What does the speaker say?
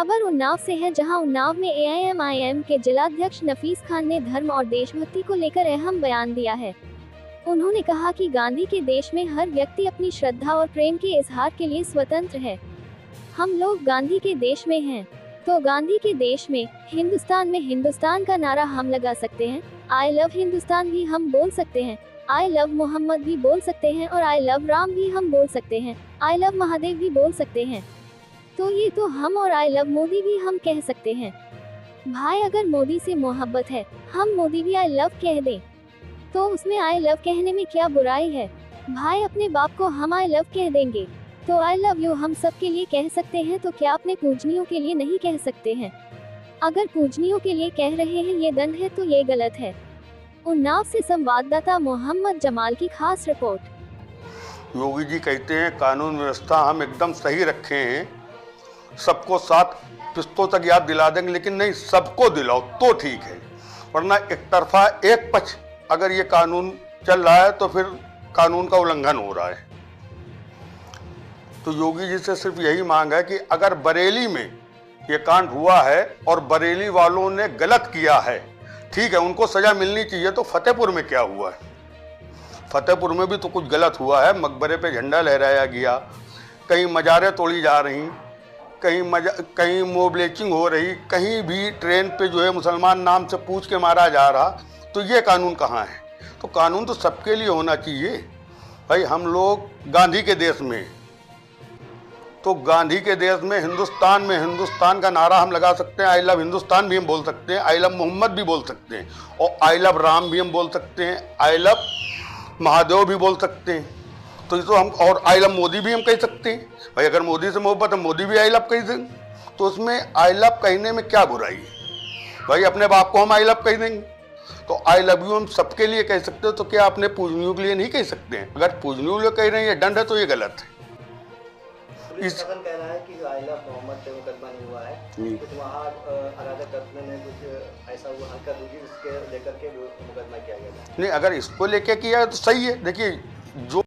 खबर उन्नाव से है, जहां उन्नाव में एआईएमआईएम के जिलाध्यक्ष नफीस खान ने धर्म और देशभक्ति को लेकर अहम बयान दिया है। उन्होंने कहा कि गांधी के देश में हर व्यक्ति अपनी श्रद्धा और प्रेम के इजहार के लिए स्वतंत्र है। हम लोग गांधी के देश में हैं, तो गांधी के देश में हिंदुस्तान का नारा हम लगा सकते हैं। आई लव हिंदुस्तान भी हम बोल सकते हैं, आई लव मोहम्मद भी बोल सकते हैं और आई लव राम भी हम बोल सकते हैं, आई लव महादेव भी बोल सकते हैं। तो ये तो हम, और आई लव मोदी भी हम कह सकते हैं। भाई, अगर मोदी से मोहब्बत है, हम मोदी भी आई लव कह दें, तो उसमें आई लव कहने में क्या बुराई है। भाई, अपने बाप को हम आई लव कह देंगे, तो आई लव यू हम सब के लिए कह सकते हैं, तो क्या अपने पूजनियों के लिए नहीं कह सकते हैं? अगर पूजनियों के लिए कह रहे हैं ये दंड है, तो ये गलत है। उन्नाव से संवाददाता मोहम्मद जमाल की खास रिपोर्ट। योगी जी कहते हैं कानून व्यवस्था हम एकदम सही रखे हैं, सबको 7 किस्तों तक याद दिला देंगे, लेकिन नहीं, सबको दिलाओ तो ठीक है, वरना एक तरफा एक पक्ष अगर ये कानून चल रहा है तो फिर कानून का उल्लंघन हो रहा है। तो योगी जी से सिर्फ यही मांग है कि अगर बरेली में ये कांड हुआ है और बरेली वालों ने गलत किया है, ठीक है, उनको सजा मिलनी चाहिए, तो फतेहपुर में क्या हुआ है? फतेहपुर में भी तो कुछ गलत हुआ है। मकबरे पे झंडा लहराया गया, कहीं मजारें तोड़ी जा रही, कहीं मोबलेचिंग हो रही, कहीं भी ट्रेन पे जो है मुसलमान नाम से पूछ के मारा जा रहा। तो ये कानून कहाँ है? तो कानून तो सबके लिए होना चाहिए। भाई, हम लोग गांधी के देश में, तो गांधी के देश में हिंदुस्तान का नारा हम लगा सकते हैं, आई लव हिंदुस्तान भी हम बोल सकते हैं, आई लव मोहम्मद भी बोल सकते हैं, और आई लव राम भी हम बोल सकते हैं, आई लव महादेव भी बोल सकते हैं। तो ये तो हम, और आई लव मोदी भी हम कह सकते हैं। भाई, अगर मोदी से मोहब्बत है, मोदी भी आई लव कह देंगे, तो उसमें आई लव कहने में क्या बुराई है? भाई, अपने बाप को हम आई लव कह देंगे, तो आई लव यू हम सबके लिए कह सकते हो, तो क्या अपने पूजनियों के लिए नहीं कह सकते हैं? अगर पूजनियों के लिए कह रहे हैं ये दंड है, तो ये गलत है। इस कह रहा है कि आई लव मोहम्मद पे मुकदमा नहीं हुआ है, कुछ वहाँ अराजक तत्व ने कुछ ऐसा हुआ हरकत होगी, उसके लेकर के मुकदमा किया गया। नहीं, अगर इसको लेके किया है तो सही है। देखिए, जो